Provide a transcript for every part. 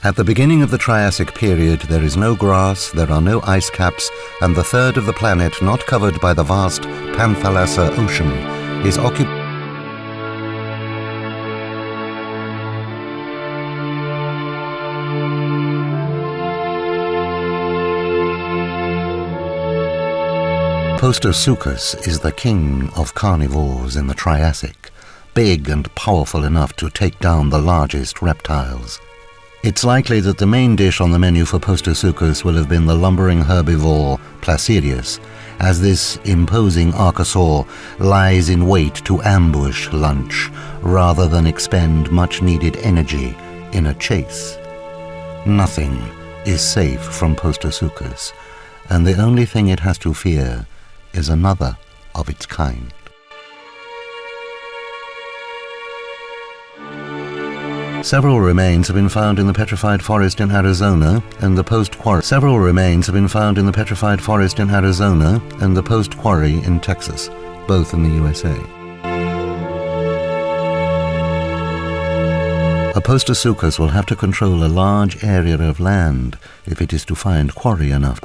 At the beginning of the Triassic period, there is no grass, there are no ice caps, and the third of the planet not covered by the vast Panthalassa Ocean is occupied. Postosuchus is the king of carnivores in the Triassic, big and powerful enough to take down the largest reptiles. It's likely that the main dish on the menu for Postosuchus will have been the lumbering herbivore Cretaceous, as this imposing archosaur lies in wait to ambush lunch rather than expend much-needed energy in a chase. Nothing is safe from Postosuchus, and the only thing it has to fear is another of its kind. Several remains have been found in the petrified forest in Arizona and the post-quarry. Several remains have been found in the petrified forest in Arizona and the post-quarry in Texas, both in the USA. A Postosuchus will have to control a large area of land if it is to find quarry enough.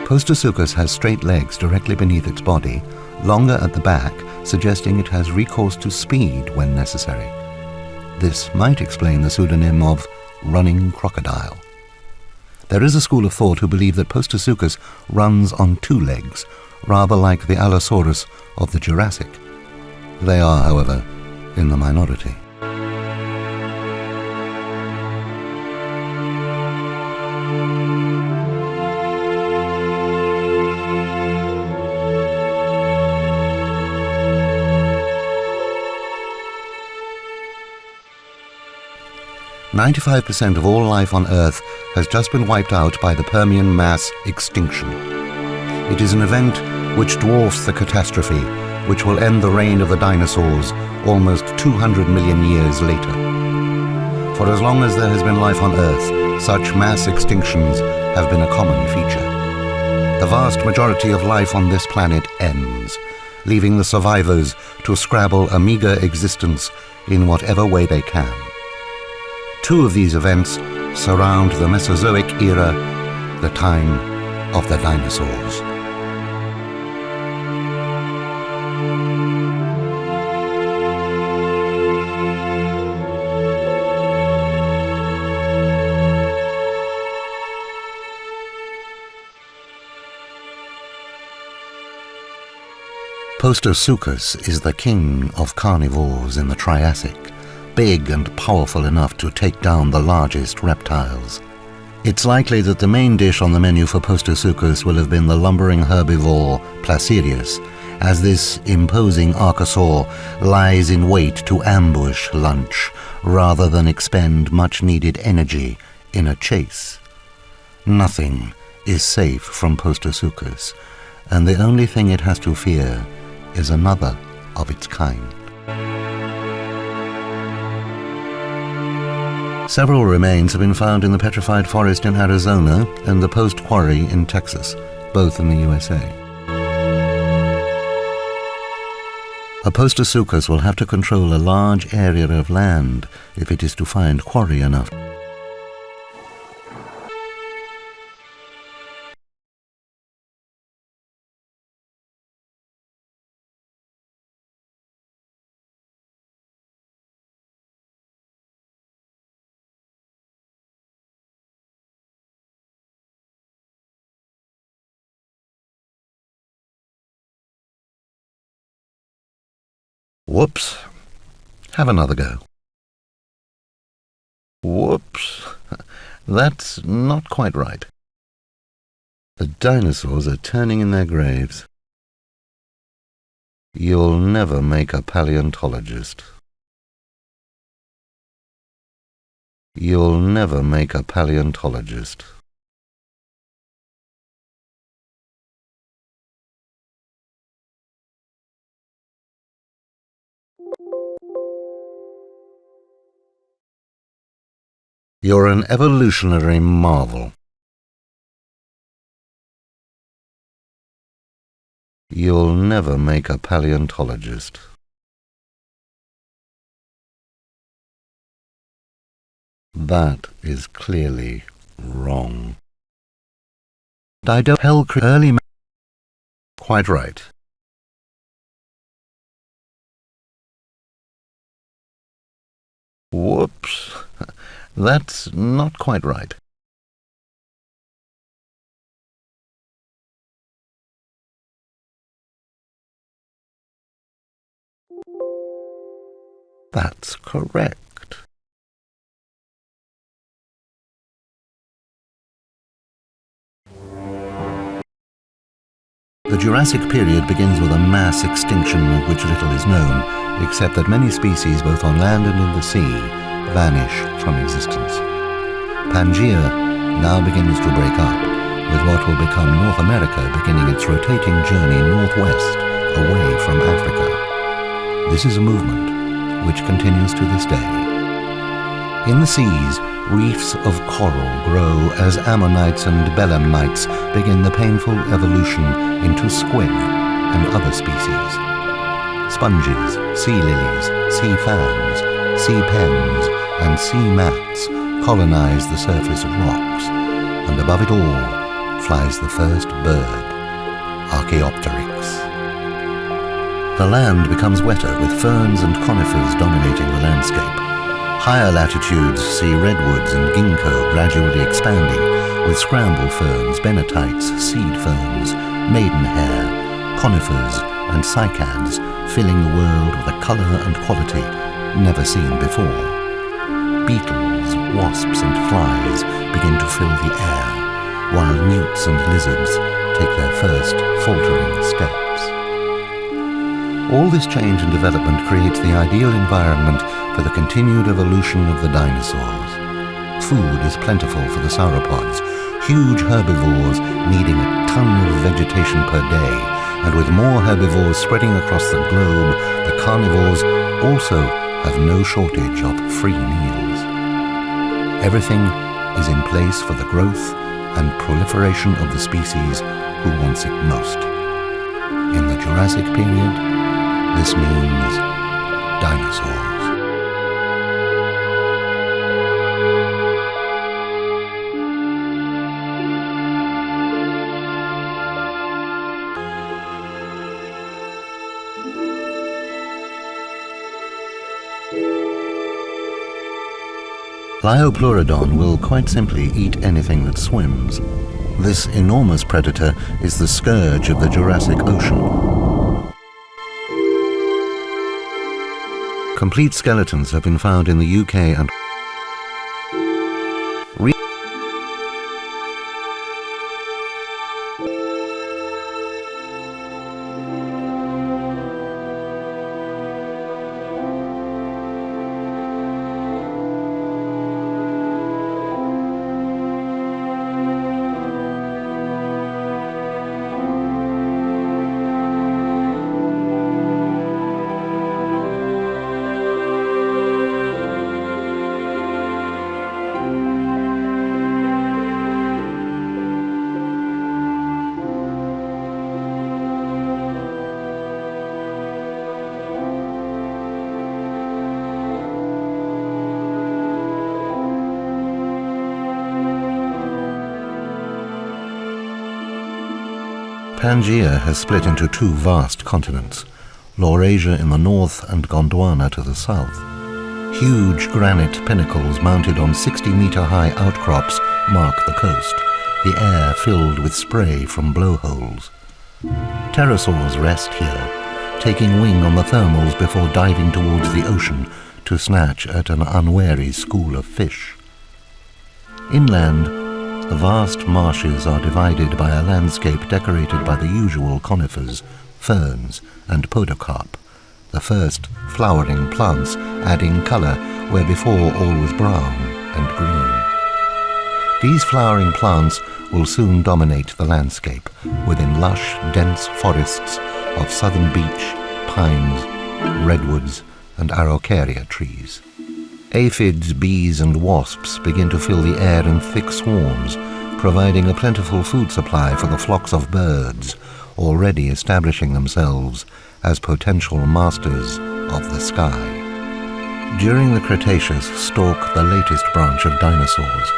Postosuchus has straight legs directly beneath its body, longer at the back, suggesting it has recourse to speed when necessary. This might explain the pseudonym of running crocodile. There is a school of thought who believe that Postosuchus runs on two legs, rather like the Allosaurus of the Jurassic. They are, however, in the minority. "95% of all life on Earth has just been wiped out by the Permian mass extinction. It is an event which dwarfs the catastrophe which will end the reign of the dinosaurs almost 200 million years later. For as long as there has been life on Earth, such mass extinctions have been a common feature. The vast majority of life on this planet ends, leaving the survivors to scrabble a meager existence in whatever way they can. Two of these events surround the Mesozoic era, the time of the dinosaurs. Postosuchus is the king of carnivores in the Triassic, big and powerful enough to take down the largest reptiles. It's likely that the main dish on the menu for Postosuchus will have been the lumbering herbivore Cretaceous, as this imposing archosaur lies in wait to ambush lunch rather than expend much-needed energy in a chase. Nothing is safe from Postosuchus, and the only thing it has to fear is another of its kind. Several remains have been found in the petrified forest in Arizona and the post-quarry in Texas, both in the USA. A Postosuchus will have to control a large area of land if it is to find quarry enough. Whoops. Have another go. Whoops. That's not quite right. The dinosaurs are turning in their graves. You'll never make a paleontologist. You'll never make a paleontologist. You're an evolutionary marvel. You'll never make a paleontologist. That is clearly wrong. Early. Quite right. Whoops. That's not quite right. That's correct. The Jurassic period begins with a mass extinction of which little is known, except that many species, both on land and in the sea, vanish from existence. Pangaea now begins to break up, with what will become North America beginning its rotating journey northwest, away from Africa. This is a movement which continues to this day. In the seas, reefs of coral grow as ammonites and belemnites begin the painful evolution into squid and other species. Sponges, sea lilies, sea fans, sea pens, and sea mats colonize the surface of rocks, and above it all flies the first bird, Archaeopteryx. The land becomes wetter, with ferns and conifers dominating the landscape. Higher latitudes see redwoods and ginkgo gradually expanding, with scramble ferns, benetites, seed ferns, maidenhair, conifers, and cycads filling the world with a colour and quality never seen before. Beetles, wasps, and flies begin to fill the air, while newts and lizards take their first faltering steps. All this change and development creates the ideal environment for the continued evolution of the dinosaurs. Food is plentiful for the sauropods, huge herbivores needing a ton of vegetation per day, and with more herbivores spreading across the globe, the carnivores also have no shortage of free meals. Everything is in place for the growth and proliferation of the species who wants it most. In the Jurassic period, this means dinosaurs. Liopleurodon will quite simply eat anything that swims. This enormous predator is the scourge of the Jurassic Ocean. Complete skeletons have been found in the UK and Pangaea has split into two vast continents, Laurasia in the north and Gondwana to the south. Huge granite pinnacles mounted on 60-meter-high outcrops mark the coast, the air filled with spray from blowholes. Pterosaurs rest here, taking wing on the thermals before diving towards the ocean to snatch at an unwary school of fish. Inland, the vast marshes are divided by a landscape decorated by the usual conifers, ferns, and podocarp, the first flowering plants adding colour where before all was brown and green. These flowering plants will soon dominate the landscape within lush, dense forests of southern beech, pines, redwoods, and araucaria trees. Aphids, bees, and wasps begin to fill the air in thick swarms, providing a plentiful food supply for the flocks of birds, already establishing themselves as potential masters of the sky. During the Cretaceous stalk the latest branch of dinosaurs,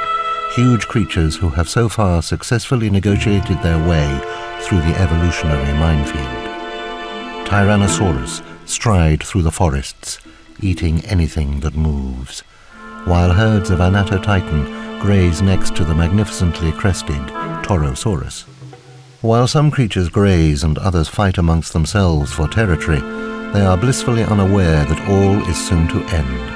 huge creatures who have so far successfully negotiated their way through the evolutionary minefield. Tyrannosaurus stride through the forests, eating anything that moves, while herds of Anatotitan graze next to the magnificently crested Torosaurus. While some creatures graze and others fight amongst themselves for territory, they are blissfully unaware that all is soon to end.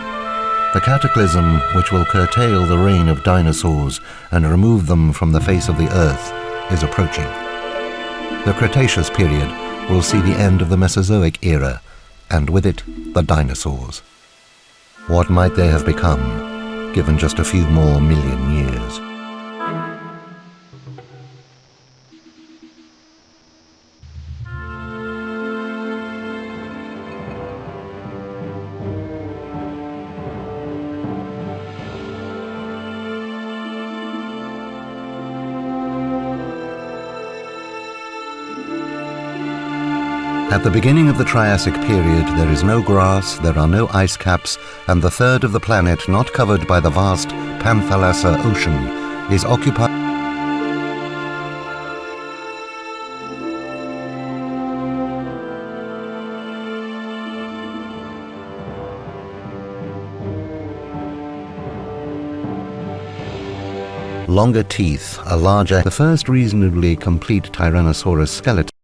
The cataclysm which will curtail the reign of dinosaurs and remove them from the face of the earth is approaching. The Cretaceous period will see the end of the Mesozoic era, and with it, the dinosaurs. What might they have become, given just a few more million years? At the beginning of the Triassic period, there is no grass, there are no ice caps, and the third of the planet not covered by the vast Panthalassa Ocean is occupied. Longer teeth, a larger, the first reasonably complete Tyrannosaurus skeleton.